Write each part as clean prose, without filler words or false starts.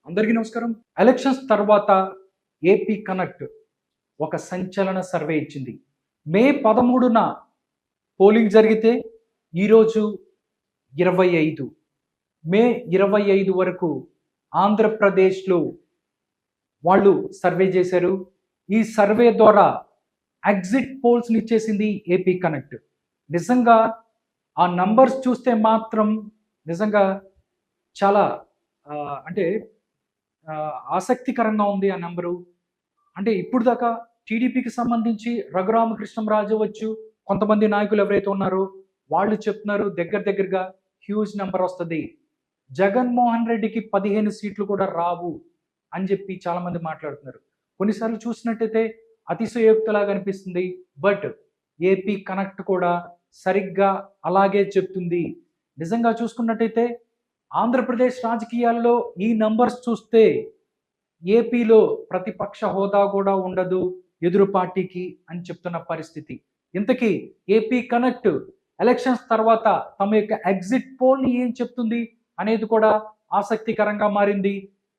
అందరికీ నమస్కారం. ఎలక్షన్స్ తర్వాత ఏపీ కనెక్ట్ ఒక సంచలన సర్వే ఇచ్చింది. మే 13న పోలింగ్ జరిగితే ఈరోజు 25 మే 25 వరకు ఆంధ్రప్రదేశ్‌లో వాళ్ళు సర్వే చేశారు. ఈ సర్వే ద్వారా ఎగ్జిట్ పోల్స్‌ని ఇచ్చేసింది ఏపీ కనెక్ట్. నిజంగా ఆ నంబర్స్ చూస్తే మాత్రం నిజంగా చాలా అంటే ఆసక్తికరంగా ఉంది ఆ నంబరు. అంటే ఇప్పుడు దాకా టీడీపీకి సంబంధించి రఘురామకృష్ణంరాజు అవ్వచ్చు, కొంతమంది నాయకులు ఎవరైతే ఉన్నారో వాళ్ళు చెప్తున్నారు దగ్గరగా హ్యూజ్ నంబర్ వస్తది. జగన్మోహన్ రెడ్డికి 15 సీట్లు కూడా రావు అని చెప్పి చాలామంది మాట్లాడుతున్నారు. కొన్నిసార్లు చూసినట్టయితే అతిశయోక్తిలాగా అనిపిస్తుంది. బట్ ఏపీ కనెక్ట్ కూడా సరిగ్గా అలాగే చెప్తుంది. నిజంగా చూసుకున్నట్టయితే ఆంధ్రప్రదేశ్ రాజకీయాల్లో ఈ నంబర్స్ చూస్తే ఏపీలో ప్రతిపక్ష హోదా కూడా ఉండదు ఎదురు పార్టీకి అని చెప్తున్న పరిస్థితి. ఇంతకీ ఏపీ కనెక్ట్ ఎలక్షన్స్ తర్వాత తమ యొక్క ఎగ్జిట్ పోల్‌ని ఏం చెప్తుంది అనేది కూడా ఆసక్తికరంగా మారింది.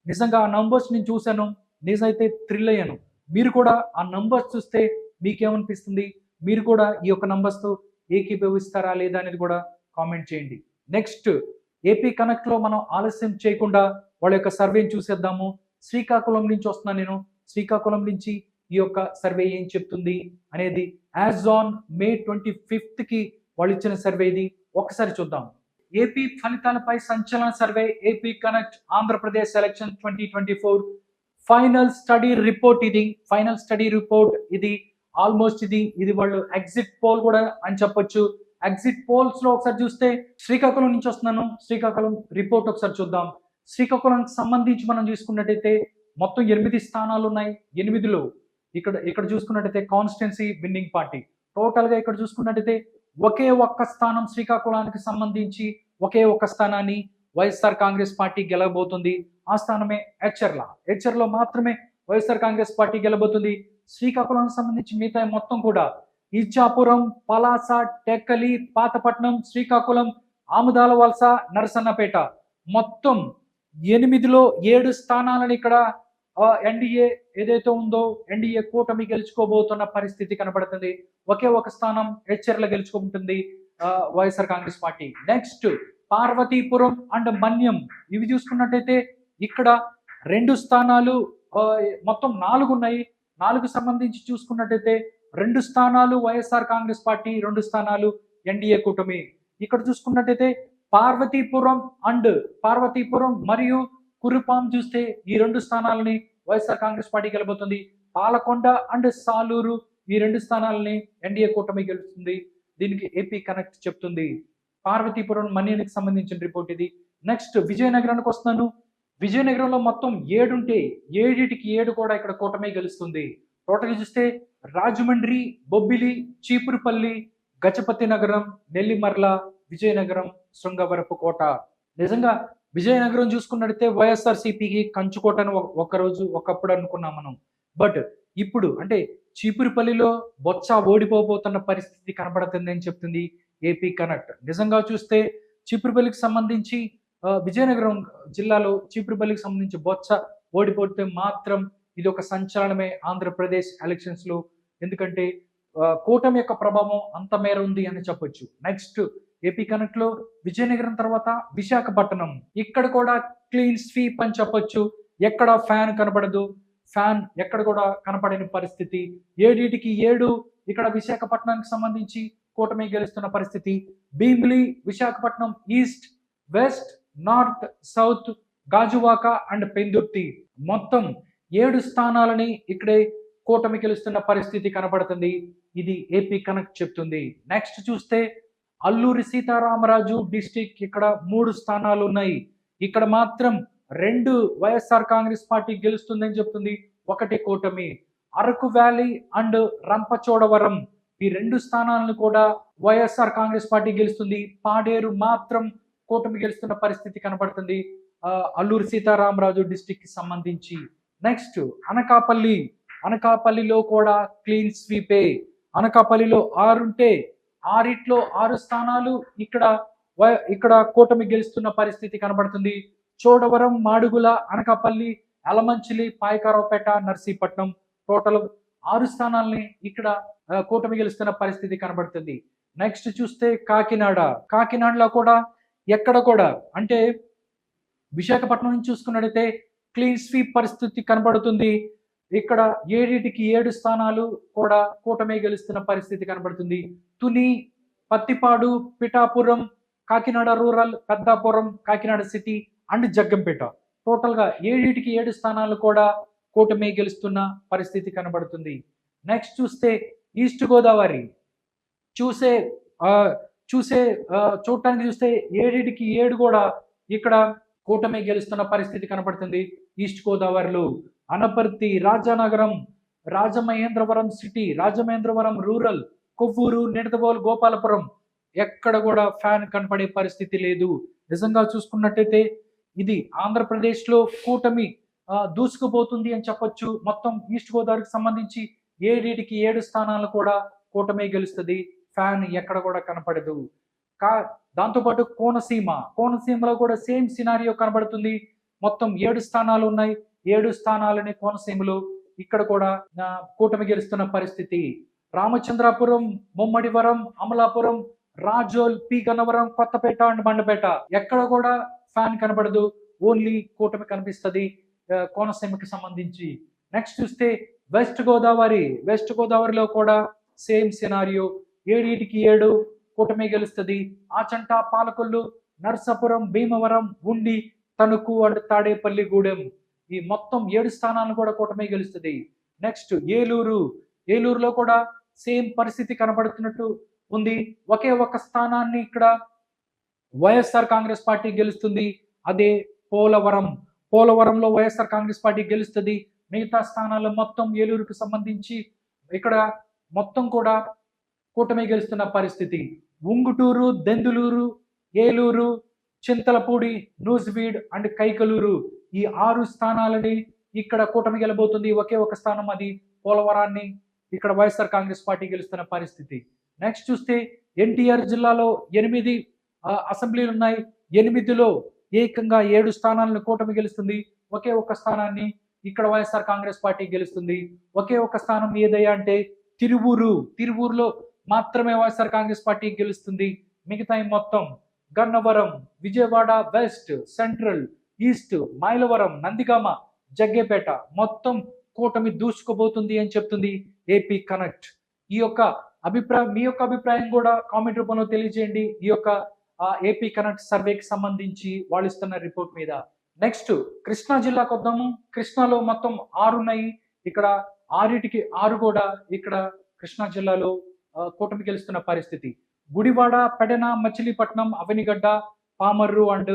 నిజంగా ఆ నంబర్స్ నేను చూశాను. నిజమైతే థ్రిల్ అయ్యాను. మీరు కూడా ఆ నంబర్స్ చూస్తే మీకేమనిపిస్తుంది? మీరు కూడా ఈ యొక్క నంబర్స్‌తో ఏకీభవిస్తారా లేదా అనేది కూడా కామెంట్ చేయండి. నెక్స్ట్ ఏపీ కనెక్ట్‌లో మనం ఆలస్యం చేయకుండా వాళ్ళ యొక్క సర్వేని చూసేద్దాము. శ్రీకాకుళం నుంచి వస్తున్నాను నేను. శ్రీకాకుళం నుంచి ఈ యొక్క సర్వే ఏం చెప్తుంది అనేది యాజ్ ఆన్ మే 25కి వాళ్ళు ఇచ్చిన సర్వే ఇది. ఒకసారి చూద్దాం. ఏపీ ఫలితాలపై సంచలన survey AP connect Andhra Pradesh election 2024 final study report ఇది. ఫైనల్ స్టడీ రిపోర్ట్ ఇది. ఆల్మోస్ట్ ఇది వాళ్ళు ఎగ్జిట్ పోల్ కూడా అని చెప్పొచ్చు. ఎగ్జిట్ పోల్స్ లో ఒకసారి చూస్తే శ్రీకాకుళం నుంచి వస్తున్నాను. శ్రీకాకుళం రిపోర్ట్ ఒకసారి చూద్దాం. శ్రీకాకుళంకి సంబంధించి మనం చూసుకున్నట్టయితే మొత్తం 8 స్థానాలు ఉన్నాయి. 8లో ఇక్కడ చూసుకున్నట్టయితే కాన్స్టిట్యున్సీ విన్నింగ్ పార్టీ. టోటల్ గా ఇక్కడ చూసుకున్నట్టయితే ఒకే ఒక్క స్థానం శ్రీకాకుళానికి సంబంధించి ఒకే ఒక్క స్థానాన్ని వైఎస్ఆర్ కాంగ్రెస్ పార్టీ గెలవబోతుంది. ఆ స్థానమే హెచ్ఆర్లో మాత్రమే వైఎస్ఆర్ కాంగ్రెస్ పార్టీ గెలబోతుంది. శ్రీకాకుళానికి సంబంధించి మిగతా మొత్తం కూడా ఇచ్చాపురం, పలాస, టెక్కలి, పాతపట్నం, శ్రీకాకుళం, ఆముదాల వలస, నరసన్నపేట మొత్తం 8లో 7 స్థానాలను ఇక్కడ ఎన్డీఏ ఏదైతే ఉందో ఎన్డీఏ కూటమి గెలుచుకోబోతున్న పరిస్థితి కనబడుతుంది. ఒకే ఒక స్థానం హెచ్ఆర్లో గెలుచుకుంటుంది వైఎస్ఆర్ కాంగ్రెస్ పార్టీ. నెక్స్ట్ పార్వతీపురం అండ్ మన్యం ఇవి చూసుకున్నట్టయితే ఇక్కడ 2 స్థానాలు మొత్తం 4 ఉన్నాయి. 4కు సంబంధించి చూసుకున్నట్టయితే 2 స్థానాలు వైఎస్ఆర్ కాంగ్రెస్ పార్టీ, 2 స్థానాలు ఎన్డీఏ కూటమి. ఇక్కడ చూసుకున్నట్టయితే పార్వతీపురం మరియు కురుపాం చూస్తే ఈ 2 స్థానాలని వైఎస్ఆర్ కాంగ్రెస్ పార్టీ గెలబోతుంది. పాలకొండ అండ్ సాలూరు ఈ 2 స్థానాలని ఎన్డీఏ కూటమి గెలుస్తుంది. దీనికి ఏపీ కనెక్ట్ చెప్తుంది. పార్వతీపురం మన్యానికి సంబంధించిన రిపోర్ట్ ఇది. నెక్స్ట్ విజయనగరానికి వస్తున్నాను. విజయనగరంలో మొత్తం 7 ఉంటే 7కి 7 కూడా ఇక్కడ కూటమి గెలుస్తుంది. టోటల్ చూస్తే రాజమండ్రి, బొబ్బిలి, చీపురుపల్లి, గజపతి నగరం, నెల్లిమర్ల, విజయనగరం, శృంగవరపుకోట. నిజంగా విజయనగరం చూసుకున్నట్టయితే వైఎస్ఆర్సీపీకి కంచుకోట అని ఒకప్పుడు అనుకున్నాం మనం. బట్ ఇప్పుడు అంటే చీపురుపల్లిలో బొత్స ఓడిపోబోతున్న పరిస్థితి కనబడుతుంది అని చెప్తుంది ఏపీ కనెక్ట్. నిజంగా చూస్తే చీపురుపల్లికి సంబంధించి విజయనగరం జిల్లాలో చీపురుపల్లికి సంబంధించి బొత్స ఓడిపోతే మాత్రం ఇది ఒక సంచలనమే ఆంధ్రప్రదేశ్ ఎలక్షన్స్ లో. ఎందుకంటే కూటమి యొక్క ప్రభావం అంత మేర ఉంది అని చెప్పొచ్చు. నెక్స్ట్ ఏపీ కనెక్ట్ లో విజయనగరం తర్వాత విశాఖపట్నం. ఇక్కడ కూడా క్లీన్ స్వీప్ అని చెప్పొచ్చు. ఎక్కడ ఫ్యాన్ కనపడదు. ఫ్యాన్ ఎక్కడ కూడా కనపడని పరిస్థితి. 7కి 7 ఇక్కడ విశాఖపట్నానికి సంబంధించి కూటమి గెలుస్తున్న పరిస్థితి. Bheemili, Visakhapatnam east, west, north, south, Gajuwaka and Pendurthi మొత్తం 7 స్థానాలని ఇక్కడే కూటమి గెలుస్తున్న పరిస్థితి కనబడుతుంది. ఇది ఏపీ కనెక్ట్ చెప్తుంది. నెక్స్ట్ చూస్తే అల్లూరి సీతారామరాజు డిస్టిక్ ఇక్కడ 3 స్థానాలు ఉన్నాయి. ఇక్కడ మాత్రం 2 వైఎస్ఆర్ కాంగ్రెస్ పార్టీ గెలుస్తుందని చెప్తుంది. 1 కూటమి. అరకు వ్యాలీ అండ్ రంపచోడవరం ఈ 2 స్థానాలను కూడా వైఎస్ఆర్ కాంగ్రెస్ పార్టీ గెలుస్తుంది. పాడేరు మాత్రం కూటమి గెలుస్తున్న పరిస్థితి కనబడుతుంది అల్లూరి సీతారామరాజు డిస్టిక్ కి సంబంధించి. నెక్స్ట్ అనకాపల్లిలో కూడా క్లీన్ స్వీపే. అనకాపల్లిలో 6 ఉంటే 6లో 6 స్థానాలు ఇక్కడ కూటమి గెలుస్తున్న పరిస్థితి కనబడుతుంది. చోడవరం, మాడుగుల, అనకాపల్లి, అలమంచిలి, పాయకారావుపేట, నర్సీపట్నం టోటల్ 6 స్థానాల్ని ఇక్కడ కూటమి గెలుస్తున్న పరిస్థితి కనబడుతుంది. నెక్స్ట్ చూస్తే కాకినాడలో కూడా ఎక్కడ కూడా అంటే విశాఖపట్నం నుంచి చూసుకున్నట్టయితే క్లీన్ స్వీప్ పరిస్థితి కనబడుతుంది. ఇక్కడ 7 స్థానాలు కూడా కూటమి గెలుస్తున్న పరిస్థితి కనబడుతుంది. Tuni, Pattipadu, Pithapuram, Kakinada rural, Peddapuram, Kakinada city and Jaggampeta టోటల్గా 7 స్థానాలు కూడా కూటమి గెలుస్తున్న పరిస్థితి కనబడుతుంది. నెక్స్ట్ చూస్తే ఈస్ట్ గోదావరి చూడటానికి చూస్తే 7 కూడా ఇక్కడ కూటమి గెలుస్తున్న పరిస్థితి కనబడుతుంది. ఈస్ట్ గోదావరిలో అనపర్తి, రాజానగరం, రాజమహేంద్రవరం సిటీ, రాజమహేంద్రవరం రూరల్, కొవ్వూరు, నిడదవోలు, గోపాలపురం ఎక్కడ కూడా ఫ్యాన్ కనపడే పరిస్థితి లేదు. నిజంగా చూసుకున్నట్టయితే ఇది ఆంధ్రప్రదేశ్లో కూటమి దూసుకుపోతుంది అని చెప్పొచ్చు. మొత్తం ఈస్ట్ గోదావరికి సంబంధించి 7 స్థానాలు కూడా కూటమి గెలుస్తుంది. ఫ్యాన్ ఎక్కడ కూడా కనపడదు. దాంతోపాటు కోనసీమలో కూడా సేమ్ సినారియో కనబడుతుంది. మొత్తం 7 స్థానాలు ఉన్నాయి. 7 స్థానాలని కోనసీమలో ఇక్కడ కూడా కూటమి గెలుస్తున్న పరిస్థితి. రామచంద్రాపురం, ముమ్మడివరం, అమలాపురం, రాజోల్, పి గన్నవరం, కొత్తపేట అండ్ మండపేట ఎక్కడ కూడా ఫ్యాన్ కనబడదు. ఓన్లీ కూటమి కనిపిస్తుంది కోనసీమకి సంబంధించి. నెక్స్ట్ చూస్తే వెస్ట్ గోదావరిలో కూడా సేమ్ సినారియో 7 కూటమి గెలుస్తుంది. ఆచంట, పాలకొల్లు, నర్సాపురం, భీమవరం, ఉండి, తణుకు అండ్ తాడేపల్లిగూడెం ఈ మొత్తం 7 స్థానాలను కూడా కూటమి గెలుస్తుంది. నెక్స్ట్ ఏలూరులో కూడా సేమ్ పరిస్థితి కనబడుతున్నట్టు ఉంది. ఒకే ఒక స్థానాన్ని ఇక్కడ వైఎస్ఆర్ కాంగ్రెస్ పార్టీ గెలుస్తుంది. అదే పోలవరంలో వైఎస్ఆర్ కాంగ్రెస్ పార్టీ గెలుస్తుంది. మిగతా స్థానాలు మొత్తం ఏలూరుకు సంబంధించి ఇక్కడ మొత్తం కూడా కూటమి గెలుస్తున్న పరిస్థితి. ఉంగుటూరు, దెందులూరు, ఏలూరు, చింతలపూడి, నూజివీడ్ అండ్ కైకలూరు ఈ 6 స్థానాలని ఇక్కడ కూటమి గెలబోతుంది. ఒకే ఒక స్థానం అది పోలవరాన్ని ఇక్కడ వైఎస్ఆర్ కాంగ్రెస్ పార్టీ గెలుస్తున్న పరిస్థితి. నెక్స్ట్ చూస్తే ఎన్టీఆర్ జిల్లాలో 8 అసెంబ్లీలు ఉన్నాయి. 8లో ఏకంగా 7 స్థానాలను కూటమి గెలుస్తుంది. ఒకే ఒక స్థానాన్ని ఇక్కడ వైఎస్ఆర్ కాంగ్రెస్ పార్టీ గెలుస్తుంది. ఒకే ఒక స్థానం ఏదయ్యా అంటే తిరువూరులో మాత్రమే వైఎస్ఆర్ కాంగ్రెస్ పార్టీ గెలుస్తుంది. మిగతా మొత్తం Gannavaram, Vijayawada west, central, east, Mylavaram, Nandigama, Jaggepeta మొత్తం కూటమి దూసుకుపోతుంది అని చెప్తుంది ఏపీ కనెక్ట్. మీ యొక్క అభిప్రాయం కూడా కామెంట్ రూపంలో తెలియజేయండి. ఈ యొక్క ఏపీ కనెక్ట్ సర్వేకి సంబంధించి వాళ్ళు ఇస్తున్న రిపోర్ట్ మీద. నెక్స్ట్ కృష్ణా జిల్లాకు వద్దాము. కృష్ణాలో మొత్తం 6 ఉన్నాయి. ఇక్కడ 6 కూడా ఇక్కడ కృష్ణా జిల్లాలో కూటమి గెలుస్తున్న పరిస్థితి. గుడివాడ, పెడన, మచిలీపట్నం, అవనిగడ్డ, పామర్రు అండ్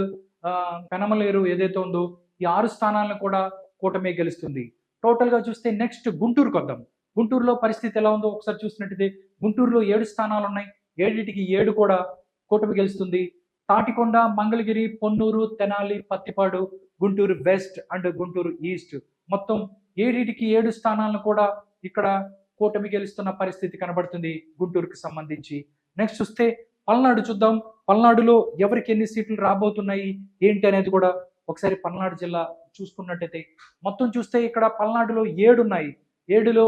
పెనమలేరు ఏదైతే ఉందో ఈ 6 స్థానాలను కూడా కూటమి గెలుస్తుంది. టోటల్ గా చూస్తే నెక్స్ట్ గుంటూరుకు వద్దాం. గుంటూరులో పరిస్థితి ఎలా ఉందో ఒకసారి చూసినట్టయితే గుంటూరులో 7 స్థానాలు ఉన్నాయి. 7 కూడా కూటమి గెలుస్తుంది. Tadikonda, Mangalagiri, Ponnur, Tenali, Prathipadu, Guntur west and Guntur east మొత్తం 7 స్థానాలను కూడా ఇక్కడ కూటమి గెలుస్తున్న పరిస్థితి కనబడుతుంది గుంటూరుకు సంబంధించి. నెక్స్ట్ చూస్తే పల్నాడు చూద్దాం. పల్నాడులో ఎవరికి ఎన్ని సీట్లు రాబోతున్నాయి ఏంటి అనేది కూడా ఒకసారి పల్నాడు జిల్లా చూసుకున్నట్టయితే మొత్తం చూస్తే ఇక్కడ పల్నాడులో 7 ఉన్నాయి. 7లో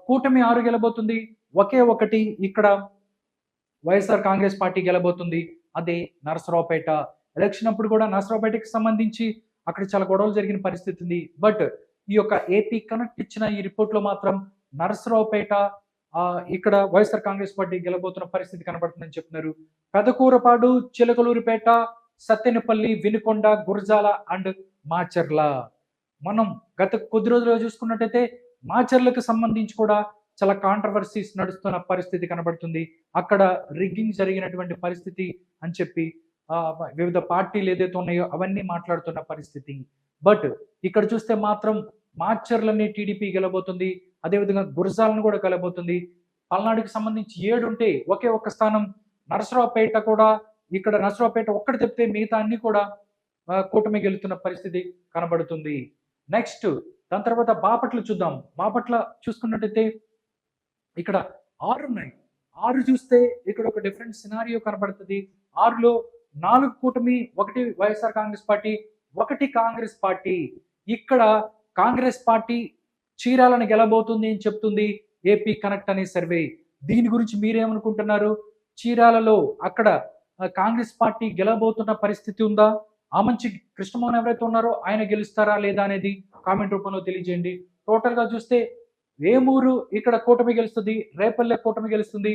కూటమి 6 గెలబోతుంది. ఒకే ఒకటి ఇక్కడ వైఎస్ఆర్ కాంగ్రెస్ పార్టీ గెలబోతుంది. అదే నరసరావుపేట. ఎలక్షన్ అప్పుడు కూడా నరసరావుపేటకి సంబంధించి అక్కడ చాలా గొడవలు జరిగిన పరిస్థితి ఉంది. బట్ ఈ యొక్క ఏపీ కనెక్ట్ ఇచ్చిన ఈ రిపోర్ట్ లో మాత్రం నరసరావుపేట ఇక్కడ వైఎస్ఆర్ కాంగ్రెస్ పార్టీ గెలబోతున్న పరిస్థితి కనబడుతుందని చెప్తున్నారు. పెదకూరపాడు, చిలకలూరిపేట, సత్తెనపల్లి, వినుకొండ, గురజాల అండ్ మాచర్ల. మనం గత కొద్ది రోజులుగా చూసుకున్నట్టయితే మాచర్లకు సంబంధించి కూడా చాలా కాంట్రవర్సీస్ నడుస్తున్న పరిస్థితి కనబడుతుంది. అక్కడ రిగ్గింగ్ జరిగినటువంటి పరిస్థితి అని చెప్పి వివిధ పార్టీలు ఏదైతే ఉన్నాయో అవన్నీ మాట్లాడుతున్న పరిస్థితి. బట్ ఇక్కడ చూస్తే మాత్రం మాచర్లని టీడీపీ గెలబోతుంది. అదేవిధంగా గురజాలను కూడా గెలబోతుంది. పల్నాడుకి సంబంధించి 7 ఉంటే ఒకే ఒక్క స్థానం నరసరావుపేట కూడా ఇక్కడ నరసరావుపేట ఒక్కటి తప్పితే మిగతా అన్ని కూడా కూటమి గెలుతున్న పరిస్థితి కనబడుతుంది. నెక్స్ట్ దాని తర్వాత బాపట్ల చూద్దాం. బాపట్ల చూసుకున్నట్టయితే ఇక్కడ 6 ఉన్నాయి. 6 చూస్తే ఇక్కడ ఒక డిఫరెంట్ సినారియో కనబడుతుంది. 6లో 4 కూటమి, 1 వైఎస్ఆర్ కాంగ్రెస్ పార్టీ, ఒకటి కాంగ్రెస్ పార్టీ. ఇక్కడ కాంగ్రెస్ పార్టీ చీరాలను గెలబోతుంది అని చెప్తుంది ఏపీ కనెక్ట్ అనే సర్వే. దీని గురించి మీరేమనుకుంటున్నారు? చీరాలలో అక్కడ కాంగ్రెస్ పార్టీ గెలబోతున్న పరిస్థితి ఉందా? ఆమంచి కృష్ణమోహన్ ఎవరైతే ఉన్నారో ఆయన గెలుస్తారా లేదా అనేది కామెంట్ రూపంలో తెలియజేయండి. టోటల్ గా చూస్తే వేమూరు ఇక్కడ కూటమి గెలుస్తుంది, రేపల్లె కూటమి గెలుస్తుంది,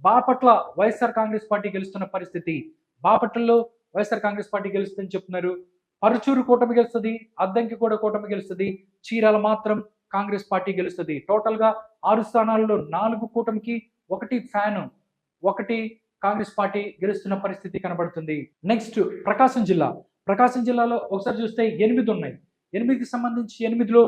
బాపట్ల వైఎస్ఆర్ కాంగ్రెస్ పార్టీ గెలుస్తున్న పరిస్థితి. బాపట్లలో వైఎస్ఆర్ కాంగ్రెస్ పార్టీ గెలుస్తుందని చెప్తున్నారు. పరుచూరు కూటమి గెలుస్తుంది, అద్దంకి కూడా కూటమి గెలుస్తుంది, చీరాల మాత్రం కాంగ్రెస్ పార్టీ గెలుస్తుంది. టోటల్ గా 6 స్థానాల్లో 4 కూటమికి, 1 ఫ్యాన్, 1 కాంగ్రెస్ పార్టీ గెలుస్తున్న పరిస్థితి కనబడుతుంది. నెక్స్ట్ ప్రకాశం జిల్లా. ప్రకాశం జిల్లాలో ఒకసారి చూస్తే 8 ఉన్నాయి. 8కి సంబంధించి 8లో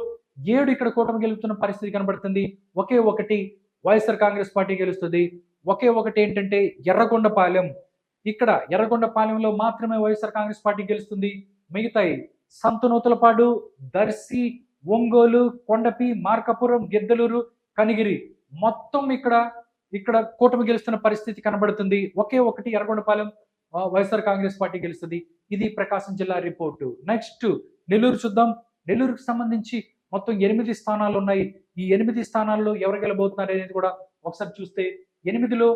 7 ఇక్కడ కూటమి గెలుస్తున్న పరిస్థితి కనబడుతుంది. ఒకే ఒకటి వైఎస్ఆర్ కాంగ్రెస్ పార్టీ గెలుస్తుంది. ఒకే ఒకటి ఏంటంటే ఎర్రగొండపాలెం. ఇక్కడ ఎర్రగొండపాలెంలో మాత్రమే వైఎస్ఆర్ కాంగ్రెస్ పార్టీ గెలుస్తుంది. మిగతాయి సంతనూతలపాడు, దర్శి, ఒంగోలు, కొండపి, మార్కాపురం, గిద్దలూరు, కనిగిరి మొత్తం ఇక్కడ కూటమి గెలుస్తున్న పరిస్థితి కనబడుతుంది. ఒకే ఒకటి ఎర్రగొండపాలెం వైఎస్ఆర్ కాంగ్రెస్ పార్టీ గెలుస్తుంది. ఇది ప్రకాశం జిల్లా రిపోర్టు. నెక్స్ట్ నెల్లూరు చూద్దాం. నెల్లూరుకు సంబంధించి మొత్తం 8 స్థానాలు ఉన్నాయి. ఈ 8 స్థానాల్లో ఎవరు గెలబోతున్నారు అనేది కూడా ఒకసారి చూస్తే 8లో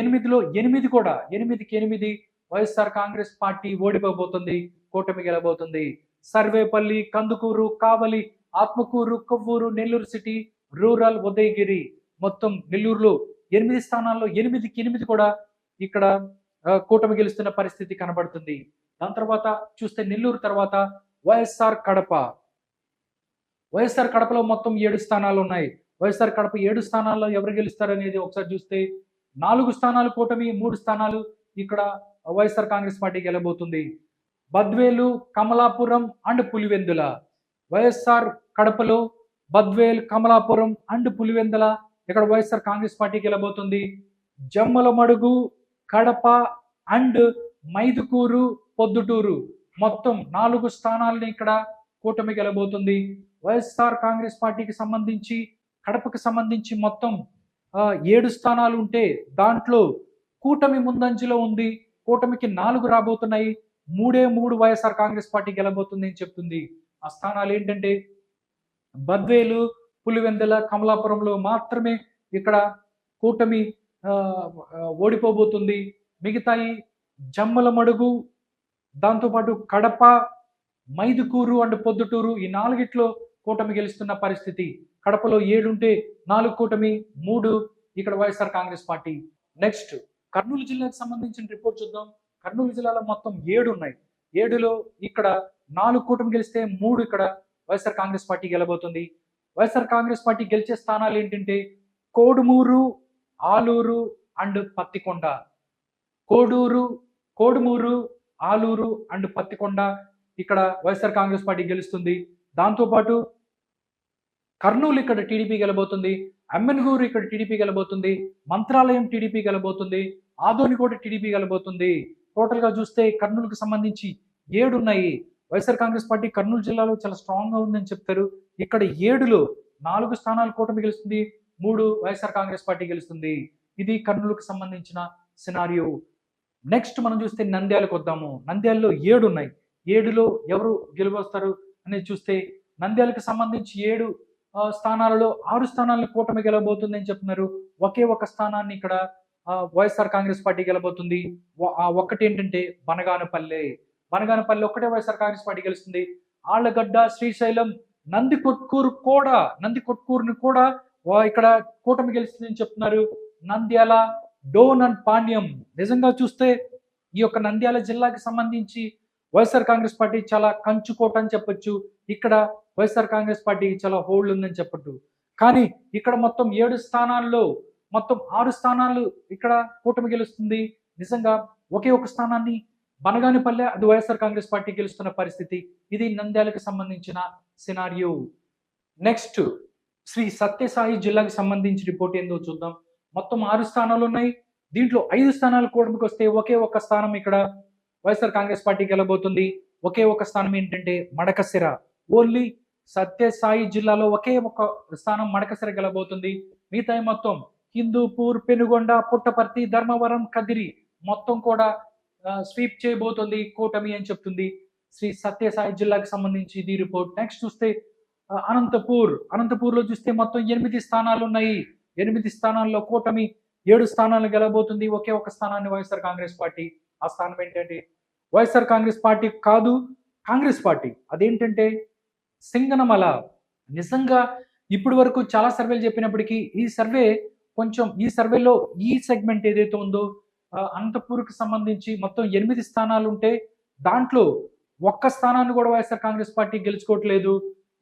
8 కూడా 8కి 8 వైఎస్ఆర్ కాంగ్రెస్ పార్టీ ఓడిపోబోతుంది, కూటమి గెలబోతుంది. సర్వేపల్లి, కందుకూరు, కావలి, ఆత్మకూరు, కొవ్వూరు, నెల్లూరు సిటీ, రూరల్, ఉదయగిరి మొత్తం నెల్లూరులో 8 స్థానాల్లో 8కి 8 కూడా ఇక్కడ కూటమి గెలుస్తున్న పరిస్థితి కనబడుతుంది. దాని తర్వాత చూస్తే నెల్లూరు తర్వాత వైఎస్ఆర్ కడప. వైఎస్ఆర్ కడపలో మొత్తం 7 స్థానాలు ఉన్నాయి. వైఎస్ఆర్ కడప 7 స్థానాల్లో ఎవరు గెలుస్తారు అనేది ఒకసారి చూస్తే 4 స్థానాలు కూటమి, 3 స్థానాలు ఇక్కడ వైఎస్ఆర్ కాంగ్రెస్ పార్టీ గెలబోతుంది. బద్వేలు, కమలాపురం అండ్ పులివెందుల. వైఎస్ఆర్ కడపలో బద్వేల్, కమలాపురం అండ్ పులివెందుల ఇక్కడ వైఎస్ఆర్ కాంగ్రెస్ పార్టీ గెలబోతుంది. జమ్మలమడుగు, కడప అండ్ మైదుకూరు, పొద్దుటూరు మొత్తం 4 స్థానాలని ఇక్కడ కూటమి గెలబోతుంది. వైఎస్ఆర్ కాంగ్రెస్ పార్టీకి సంబంధించి కడపకి సంబంధించి మొత్తం 7 స్థానాలు ఉంటే దాంట్లో కూటమి ముందంజలో ఉంది. కూటమికి 4 రాబోతున్నాయి. 3 వైఎస్ఆర్ కాంగ్రెస్ పార్టీ గెలబోతుంది అని చెప్తుంది. ఆ స్థానాలు ఏంటంటే బద్వేలు, పులివెందుల, కమలాపురంలో మాత్రమే ఇక్కడ కూటమి ఓడిపోబోతుంది. మిగతాయి జమ్మలమడుగు, దాంతోపాటు కడప, మైదుకూరు అండ్ పొద్దుటూరు ఈ 4గిట్లో కూటమి గెలుస్తున్న పరిస్థితి. కడపలో 7 ఉంటే 4 కూటమి, 3 ఇక్కడ వైఎస్ఆర్ కాంగ్రెస్ పార్టీ. నెక్స్ట్ కర్నూలు జిల్లాకు సంబంధించిన రిపోర్ట్ చూద్దాం. కర్నూలు జిల్లాలో మొత్తం 7 ఉన్నాయి. 7లో ఇక్కడ 4 కూటమి గెలిస్తే 3 ఇక్కడ వైఎస్ఆర్ కాంగ్రెస్ పార్టీ గెలబోతుంది. వైఎస్ఆర్ కాంగ్రెస్ పార్టీ గెలిచే స్థానాలు ఏంటంటే కోడుమూరు, ఆలూరు అండ్ పత్తికొండ. కోడుమూరు, ఆలూరు అండ్ పత్తికొండ ఇక్కడ వైఎస్ఆర్ కాంగ్రెస్ పార్టీ గెలుస్తుంది. దాంతోపాటు కర్నూలు ఇక్కడ టీడీపీ గెలబోతుంది. అమ్మెన్గూరు ఇక్కడ టీడీపీ గెలబోతుంది. మంత్రాలయం టీడీపీ గెలబోతుంది. ఆదోనికోట టీడీపీ గెలబోతుంది. టోటల్ గా చూస్తే కర్నూలుకు సంబంధించి 7 ఉన్నాయి. వైఎస్ఆర్ కాంగ్రెస్ పార్టీ కర్నూలు జిల్లాలో చాలా స్ట్రాంగ్ గా ఉందని చెప్తారు. ఇక్కడ 7లో 4 స్థానాలు కూటమి గెలుస్తుంది, 3 వైఎస్ఆర్ కాంగ్రెస్ పార్టీ గెలుస్తుంది. ఇది కర్నూలుకు సంబంధించిన సినారియో. నెక్స్ట్ మనం చూస్తే నంద్యాలకు వద్దాము. నంద్యాలలో 7 ఉన్నాయి. 7లో ఎవరు గెలువస్తారు అనేది చూస్తే నంద్యాలకు సంబంధించి 7 స్థానాలలో 6 స్థానాలను కూటమి గెలబోతుంది అని చెప్తున్నారు. ఒకే ఒక స్థానాన్ని ఇక్కడ వైఎస్ఆర్ కాంగ్రెస్ పార్టీ గెలబోతుంది. ఒక్కటి ఏంటంటే బనగానపల్లె ఒక్కటే వైఎస్ఆర్ కాంగ్రెస్ పార్టీ గెలుస్తుంది. ఆళ్లగడ్డ, శ్రీశైలం, నందికొట్కూరుని కూడా ఇక్కడ కూటమి గెలుస్తుంది అని చెప్తున్నారు. నంద్యాల, డోన్ అండ్ పాణ్యం. నిజంగా చూస్తే ఈ యొక్క నంద్యాల జిల్లాకి సంబంధించి వైఎస్ఆర్ కాంగ్రెస్ పార్టీ చాలా కంచుకోట అని చెప్పొచ్చు. ఇక్కడ వైఎస్ఆర్ కాంగ్రెస్ పార్టీ చాలా హోల్డ్ ఉందని చెప్పట్టు. కానీ ఇక్కడ మొత్తం 7 స్థానాల్లో మొత్తం 6 స్థానాలు ఇక్కడ కూటమి గెలుస్తుంది. నిజంగా ఒకే ఒక స్థానాన్ని బనగానిపల్లె అది వైఎస్ఆర్ కాంగ్రెస్ పార్టీ గెలుస్తున్న పరిస్థితి. ఇది నంద్యాలకు సంబంధించిన సినారియో. నెక్స్ట్ శ్రీ సత్యసాయి జిల్లాకి సంబంధించి రిపోర్ట్ ఏందో చూద్దాం. మొత్తం 6 స్థానాలు ఉన్నాయి. దీంట్లో 5 స్థానాలు కూటమికి వస్తే ఒకే ఒక స్థానం ఇక్కడ వైఎస్ఆర్ కాంగ్రెస్ పార్టీ గెలబోతుంది. ఒకే ఒక స్థానం ఏంటంటే మడకశిర. ఓన్లీ సత్యసాయి జిల్లాలో ఒకే ఒక స్థానం మడకశిర గెలబోతుంది. మిగతా మొత్తం హిందూపూర్, పెనుగొండ, పుట్టపర్తి, ధర్మవరం, కదిరి మొత్తం కూడా స్వీప్ చేయబోతుంది కూటమి అని చెప్తుంది. శ్రీ సత్యసాయి జిల్లాకి సంబంధించి ఇది రిపోర్ట్. నెక్స్ట్ చూస్తే అనంతపూర్లో చూస్తే మొత్తం 8 స్థానాలు ఉన్నాయి. 8 స్థానాల్లో కూటమి 7 స్థానాలు గెలబోతుంది. ఒకే ఒక స్థానాన్ని వైఎస్ఆర్ కాంగ్రెస్ పార్టీ. ఆ స్థానం ఏంటంటే వైఎస్ఆర్ కాంగ్రెస్ పార్టీ కాదు, కాంగ్రెస్ పార్టీ. అదేంటంటే సింగనమల. నిజంగా ఇప్పటి వరకు చాలా సర్వేలు చెప్పినప్పటికీ ఈ సర్వేలో ఈ సెగ్మెంట్ ఏదైతే ఉందో అనంతపూర్కి సంబంధించి మొత్తం 8 స్థానాలు ఉంటే దాంట్లో ఒక్క స్థానాన్ని కూడా వైఎస్ఆర్ కాంగ్రెస్ పార్టీ గెలుచుకోవట్లేదు.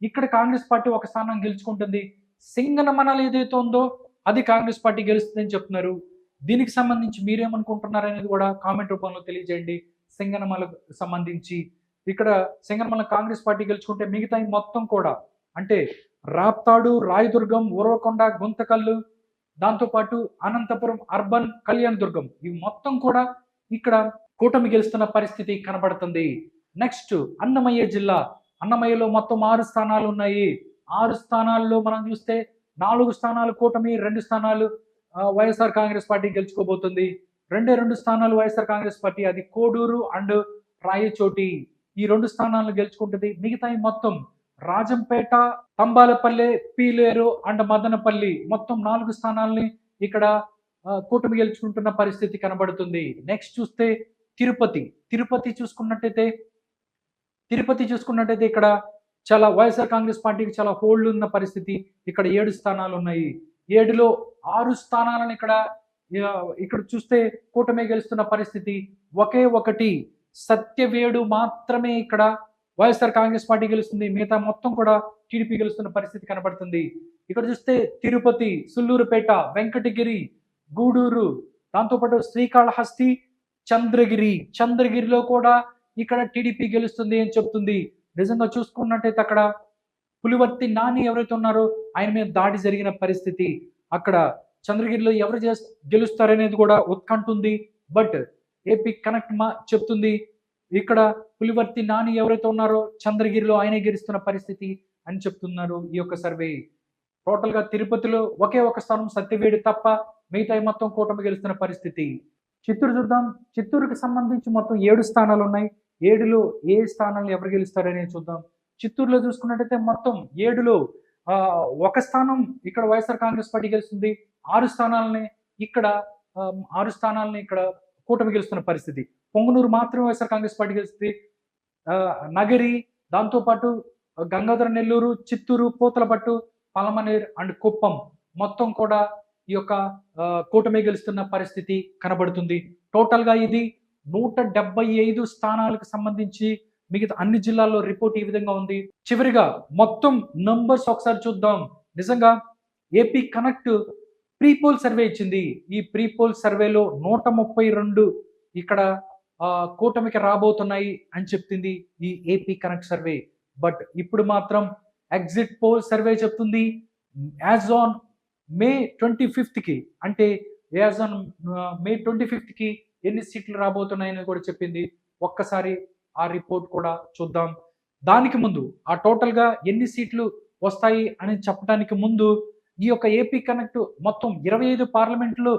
ఇక్కడ కాంగ్రెస్ పార్టీ ఒక స్థానం గెలుచుకుంటుంది. సింగనమల ఏదైతే ఉందో అది కాంగ్రెస్ పార్టీ గెలుస్తుందని చెప్తున్నారు. దీనికి సంబంధించి మీరేమనుకుంటున్నారు అనేది కూడా కామెంట్ రూపంలో తెలియజేయండి. సింగనమలకు సంబంధించి ఇక్కడ సింగనమల కాంగ్రెస్ పార్టీ గెలుచుకుంటే మిగతా మొత్తం కూడా అంటే రాప్తాడు, రాయదుర్గం, ఉరవకొండ, గుంతకల్లు, దాంతోపాటు అనంతపురం అర్బన్, కళ్యాణ్ దుర్గం ఇవి మొత్తం కూడా ఇక్కడ కూటమి గెలుస్తున్న పరిస్థితి కనబడుతుంది. నెక్స్ట్ అన్నమయ్య జిల్లా. అన్నమయ్యలో మొత్తం 6 స్థానాలు ఉన్నాయి. 6 స్థానాల్లో మనం చూస్తే 4 స్థానాలు కూటమి, 2 స్థానాలు వైఎస్ఆర్ కాంగ్రెస్ పార్టీ గెలుచుకోబోతుంది. 2 స్థానాలు వైఎస్ఆర్ కాంగ్రెస్ పార్టీ, అది కోడూరు అండ్ రాయచోటి. ఈ 2 స్థానాలను గెలుచుకుంటుంది. మిగతా మొత్తం రాజంపేట, తంబాలపల్లె, పీలేరు అండ్ మదనపల్లి మొత్తం 4 స్థానాలని ఇక్కడ కూటమి గెలుచుకుంటున్న పరిస్థితి కనబడుతుంది. నెక్స్ట్ చూస్తే తిరుపతి చూసుకున్నట్టయితే ఇక్కడ చాలా వైఎస్ఆర్ కాంగ్రెస్ పార్టీకి చాలా హోల్డ్ ఉన్న పరిస్థితి. ఇక్కడ 7 స్థానాలు ఉన్నాయి. 7లో 6 స్థానాలను ఇక్కడ చూస్తే కూటమి గెలుస్తున్న పరిస్థితి. ఒకే ఒకటి సత్యవేడు మాత్రమే ఇక్కడ వైఎస్ఆర్ కాంగ్రెస్ పార్టీ గెలుస్తుంది. మిగతా మొత్తం కూడా టీడీపీ గెలుస్తున్న పరిస్థితి కనబడుతుంది. ఇక్కడ చూస్తే తిరుపతి, సుల్లూరుపేట, వెంకటగిరి, గూడూరు, దాంతోపాటు శ్రీకాళహస్తి, చంద్రగిరిలో కూడా ఇక్కడ టీడీపీ గెలుస్తుంది అని చెప్తుంది. నిజంగా చూసుకున్నట్టయితే అక్కడ పులివర్తి నాని ఎవరైతే ఉన్నారో ఆయన మీద దాడి జరిగిన పరిస్థితి. అక్కడ చంద్రగిరిలో ఎవరు గెలుస్తారనేది కూడా ఉత్కంఠ ఉంది. బట్ ఏపీ కనెక్ట్ చెప్తుంది ఇక్కడ పులివర్తి నాని ఎవరైతే ఉన్నారో చంద్రగిరిలో ఆయనే గెలుస్తున్న పరిస్థితి అని చెప్తున్నారు ఈ యొక్క సర్వే. టోటల్ గా తిరుపతిలో ఒకే ఒక స్థానం సత్యవేడు తప్ప మిగతా మొత్తం కూటమి గెలుస్తున్న పరిస్థితి. చిత్తూరు చూద్దాం. చిత్తూరుకి సంబంధించి మొత్తం 7 స్థానాలు ఉన్నాయి. 7లో ఏ స్థానాలు ఎవరు గెలుస్తారనేది చూద్దాం. చిత్తూరులో చూసుకున్నట్టయితే మొత్తం 7లో ఒక స్థానం ఇక్కడ వైఎస్ఆర్ కాంగ్రెస్ పార్టీ గెలుస్తుంది. 6 స్థానాలని ఇక్కడ కూటమి గెలుస్తున్న పరిస్థితి. పొంగునూరు మాత్రమే వైఎస్ఆర్ కాంగ్రెస్ పార్టీ గెలుస్తుంది. నగరి, దాంతోపాటు గంగాధర నెల్లూరు, చిత్తూరు, పూతలపట్టు, పలమనేర్ అండ్ కుప్పం మొత్తం కూడా ఈ యొక్క కూటమి గెలుస్తున్న పరిస్థితి కనబడుతుంది. టోటల్ గా ఇది 175 స్థానాలకు సంబంధించి మిగతా అన్ని జిల్లాల్లో రిపోర్ట్ ఈ విధంగా ఉంది. చివరిగా మొత్తం నంబర్స్ ఒకసారి చూద్దాం. నిజంగా ఏపీ కనెక్ట్ ప్రీపోల్ సర్వే ఇచ్చింది. ఈ ప్రీపోల్ సర్వేలో 132 ఇక్కడ కూటమికి రాబోతున్నాయి అని చెప్తుంది ఈ ఏపీ కనెక్ట్ సర్వే. బట్ ఇప్పుడు మాత్రం ఎగ్జిట్ పోల్ సర్వే చెప్తుంది యాజ్ ఆన్ మే 25th కి, అంటే యాజ్ ఆన్ మే 25th కి ఎన్ని సీట్లు రాబోతున్నాయని కూడా చెప్పింది. ఒక్కసారి ఆ రిపోర్ట్ కూడా చూద్దాం. దానికి ముందు ఆ టోటల్ గా ఎన్ని సీట్లు వస్తాయి అని చెప్పడానికి ముందు ఈ యొక్క ఏపీ కనెక్ట్ మొత్తం 25 పార్లమెంట్లో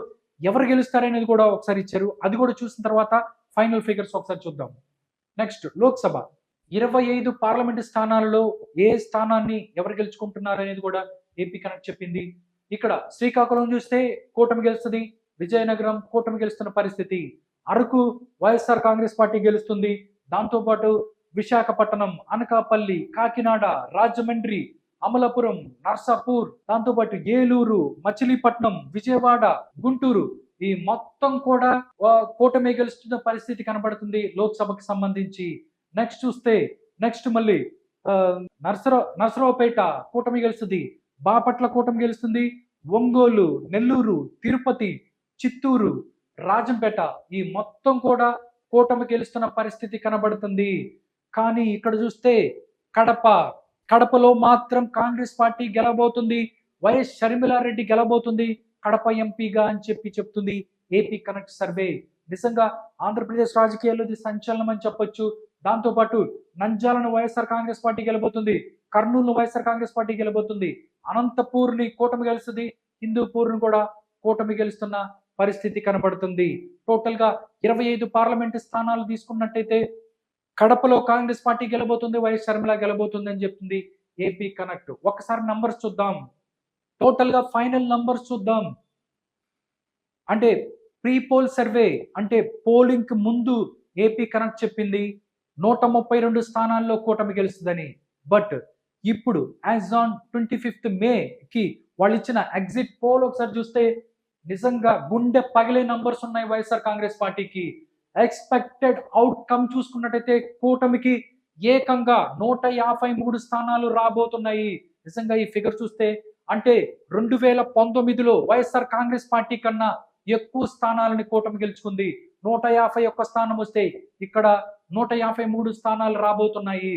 ఎవరు గెలుస్తారనేది కూడా ఒకసారి ఇచ్చారు. అది కూడా చూసిన తర్వాత ఫైనల్ ఫిగర్స్ ఒకసారి చూద్దాం. నెక్స్ట్ లోక్సభ 25 పార్లమెంట్ స్థానాలలో ఏ స్థానాన్ని ఎవరు గెలుచుకుంటున్నారు అనేది కూడా ఏపీ కనెక్ట్ చెప్పింది. ఇక్కడ శ్రీకాకుళం చూస్తే కూటమి గెలుస్తుంది. విజయనగరం కూటమి గెలుస్తున్న పరిస్థితి. అరకు వైఎస్ఆర్ కాంగ్రెస్ పార్టీ గెలుస్తుంది. దాంతోపాటు విశాఖపట్నం, అనకాపల్లి, కాకినాడ, రాజమండ్రి, అమలాపురం, నర్సాపూర్, దాంతోపాటు ఏలూరు, మచిలీపట్నం, విజయవాడ, గుంటూరు ఈ మొత్తం కూడా కూటమి గెలుస్తున్న పరిస్థితి కనబడుతుంది లోక్సభకు సంబంధించి. నెక్స్ట్ చూస్తే మళ్ళీ నర్సరావుపేట కూటమి గెలుస్తుంది. బాపట్ల కూటమి గెలుస్తుంది. ఒంగోలు, నెల్లూరు, తిరుపతి, చిత్తూరు, రాజంపేట ఈ మొత్తం కూడా కూటమి గెలుస్తున్న పరిస్థితి కనబడుతుంది. కానీ ఇక్కడ చూస్తే కడపలో మాత్రం కాంగ్రెస్ పార్టీ గెలబోతుంది. వైఎస్ షర్మిలారెడ్డి గెలబోతుంది కడప ఎంపీగా అని చెప్తుంది ఏపీ కనెక్ట్ సర్వే. నిజంగా ఆంధ్రప్రదేశ్ రాజకీయాల్లో ఇది సంచలనం అని చెప్పొచ్చు. దాంతోపాటు నంద్యాలను వైఎస్ఆర్ కాంగ్రెస్ పార్టీ గెలబోతుంది. కర్నూలు వైఎస్ఆర్ కాంగ్రెస్ పార్టీ గెలబోతుంది. అనంతపూర్ని కూటమి గెలుస్తుంది. హిందూపూర్ను కూడా కూటమి గెలుస్తున్న పరిస్థితి కనబడుతుంది. టోటల్ గా 25 పార్లమెంటు స్థానాలు తీసుకున్నట్టయితే కడపలో కాంగ్రెస్ పార్టీ గెలబోతుంది, వైఎస్ షర్మిల గెలబోతుంది అని చెప్తుంది ఏపీ కనెక్ట్. ఒక్కసారి నంబర్స్ చూద్దాం, టోటల్ గా ఫైనల్ నంబర్స్ చూద్దాం. అంటే ప్రీ పోల్ సర్వే అంటే పోలింగ్ కి ముందు ఏపీ కనెక్ట్ చెప్పింది 132 స్థానాల్లో కూటమి గెలుస్తుందని. బట్ ఇప్పుడు యాజ్ ఆన్ 25th మేకి వాళ్ళు ఇచ్చిన ఎగ్జిట్ పోల్ ఒకసారి చూస్తే నిజంగా గుండె పగిలే నంబర్స్ ఉన్నాయి వైఎస్ఆర్ కాంగ్రెస్ పార్టీకి. ఎక్స్పెక్టెడ్ అవుట్కమ్ చూసుకున్నట్టయితే కూటమికి ఏకంగా 153 స్థానాలు రాబోతున్నాయి. నిజంగా ఈ ఫిగర్ చూస్తే అంటే 2019లో వైఎస్ఆర్ కాంగ్రెస్ పార్టీ కన్నా ఎక్కువ స్థానాలని కూటమి గెలుచుకుంది. 151 స్థానం వస్తే ఇక్కడ 153 స్థానాలు రాబోతున్నాయి.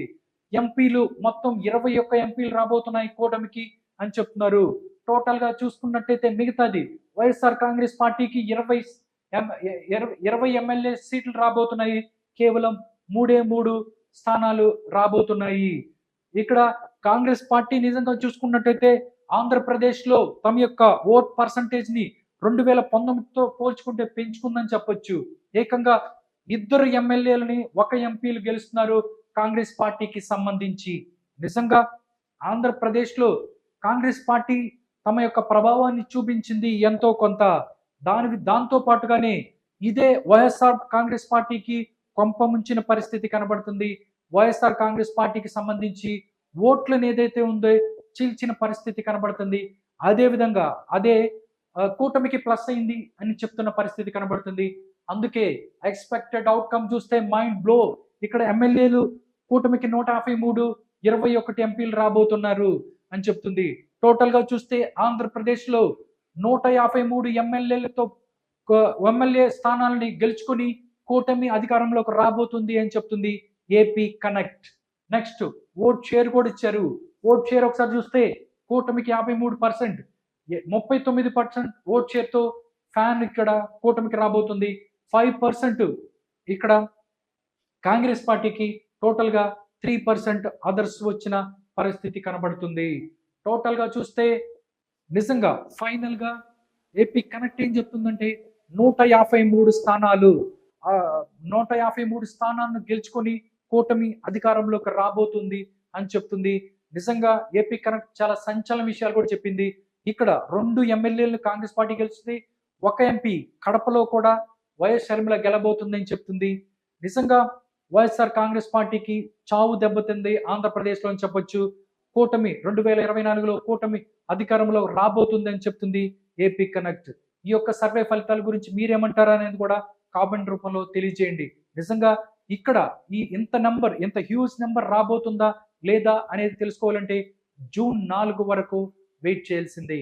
ఎంపీలు మొత్తం 21 ఎంపీలు రాబోతున్నాయి కూటమికి అని చెప్తున్నారు. టోటల్ గా చూసుకున్నట్టయితే మిగతాది వైఎస్ఆర్ కాంగ్రెస్ పార్టీకి 20 ఎమ్మెల్యే సీట్లు రాబోతున్నాయి. కేవలం 3 స్థానాలు రాబోతున్నాయి. ఇక్కడ కాంగ్రెస్ పార్టీ నిజంగా చూసుకున్నట్టయితే ఆంధ్రప్రదేశ్ లో తమ యొక్క ఓట్ పర్సంటేజ్ ని 2019తో పోల్చుకుంటే పెంచుకుందని చెప్పొచ్చు. ఏకంగా 2 ఎమ్మెల్యేలని 1 ఎంపీలు గెలుస్తున్నారు కాంగ్రెస్ పార్టీకి సంబంధించి. నిజంగా ఆంధ్రప్రదేశ్ లో కాంగ్రెస్ పార్టీ తమ యొక్క ప్రభావాన్ని చూపించింది ఎంతో కొంత. దాంతో పాటుగానే ఇదే వైఎస్ఆర్ కాంగ్రెస్ పార్టీకి కొంప ముంచిన పరిస్థితి కనబడుతుంది. వైఎస్ఆర్ కాంగ్రెస్ పార్టీకి సంబంధించి ఓట్లను ఏదైతే ఉందో చీల్చిన పరిస్థితి కనబడుతుంది. అదే విధంగా అదే కూటమికి ప్లస్ అయింది అని చెప్తున్న పరిస్థితి కనబడుతుంది. అందుకే ఎక్స్పెక్టెడ్ అవుట్కమ్ చూస్తే మైండ్ బ్లో. ఇక్కడ ఎమ్మెల్యేలు కూటమికి 153, 21 ఎంపీలు రాబోతున్నారు అని చెప్తుంది. టోటల్ గా చూస్తే ఆంధ్రప్రదేశ్ లో 153 ఎమ్మెల్యేలతో ఎమ్మెల్యే స్థానాలని గెలుచుకుని కూటమి అధికారంలోకి రాబోతుంది అని చెప్తుంది AP connect. Next vote share కూడా ఇచ్చారు. ఓట్ షేర్ ఒకసారి చూస్తే కూటమికి 53%, 39% ఓట్ షేర్ తో ఫ్యాన్ ఇక్కడ కూటమికి రాబోతుంది. 5% ఇక్కడ కాంగ్రెస్ పార్టీకి, టోటల్ గా 3% అదర్స్ వచ్చిన పరిస్థితి కనబడుతుంది. టోటల్ గా చూస్తే నిజంగా ఫైనల్ గా ఏపీ కనెక్ట్ ఏం చెప్తుందంటే 153 స్థానాలు 153 స్థానాలను గెలుచుకొని కూటమి అధికారంలోకి రాబోతుంది అని చెప్తుంది. నిజంగా ఏపీ కనెక్ట్ చాలా సంచలన విషయాలు కూడా చెప్పింది. ఇక్కడ 2 ఎమ్మెల్యేలను కాంగ్రెస్ పార్టీ గెలుస్తుంది, 1 ఎంపీ కడపలో కూడా వైఎస్ షర్మిల గెలబోతుందని చెప్తుంది. నిజంగా వైఎస్ఆర్ కాంగ్రెస్ పార్టీకి చావు దెబ్బతింది ఆంధ్రప్రదేశ్లో అని చెప్పొచ్చు. కూటమి 2024లో కూటమి అధికారంలో రాబోతుందని చెప్తుంది ఏపీ కనెక్ట్. ఈ యొక్క సర్వే ఫలితాల గురించి మీరేమంటారా అనేది కూడా కామెంట్ రూపంలో తెలియజేయండి. నిజంగా ఇక్కడ ఇంత హ్యూజ్ నెంబర్ రాబోతుందా లేదా అనేది తెలుసుకోవాలంటే జూన్ 4 వరకు వెయిట్ చేయాల్సిందే.